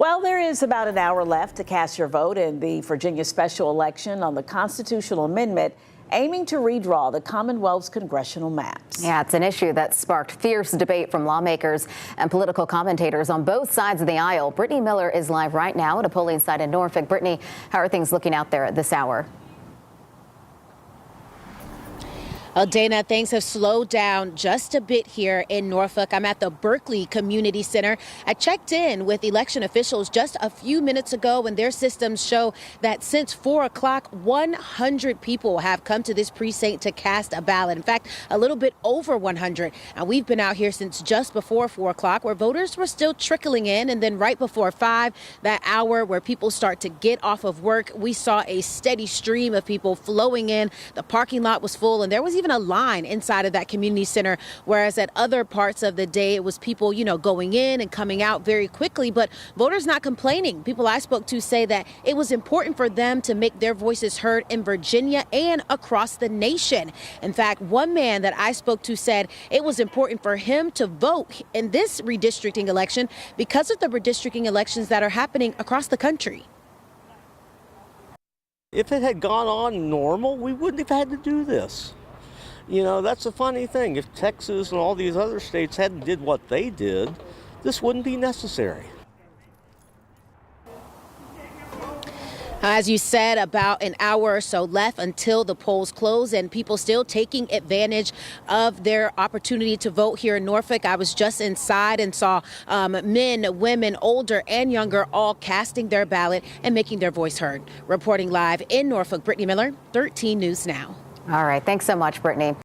Well, there is about an hour left to cast your vote in the Virginia special election on the constitutional amendment aiming to redraw the Commonwealth's congressional maps. Yeah, it's an issue that sparked fierce debate from lawmakers and political commentators on both sides of the aisle. Brittany Miller is live right now at a polling site in Norfolk. Brittany, how are things looking out there at this hour? Dana, things have slowed down just a bit here in Norfolk. I'm at the Berkley Community Center. I checked in with election officials just a few minutes ago, and their systems show that since 4 o'clock, 100 people have come to this precinct to cast a ballot. In fact, a little bit over 100. Now, we've been out here since just before 4 o'clock, where voters were still trickling in. And then right before 5, that hour where people start to get off of work, we saw a steady stream of people flowing in. The parking lot was full, and there was even a line inside of that community center, whereas at other parts of the day it was people, going in and coming out very quickly. But voters not complaining. People I spoke to say that it was important for them to make their voices heard in Virginia and across the nation. In fact, one man that I spoke to said it was important for him to vote in this redistricting election because of the redistricting elections that are happening across the country. If it had gone on normal, we wouldn't have had to do this. That's a funny thing. If Texas and all these other states hadn't did what they did, this wouldn't be necessary. As you said, about an hour or so left until the polls close, and people still taking advantage of their opportunity to vote here in Norfolk. I was just inside and saw men, women, older and younger, all casting their ballot and making their voice heard. Reporting live in Norfolk, Brittany Miller, 13 News Now. All right. Thanks so much, Brittany.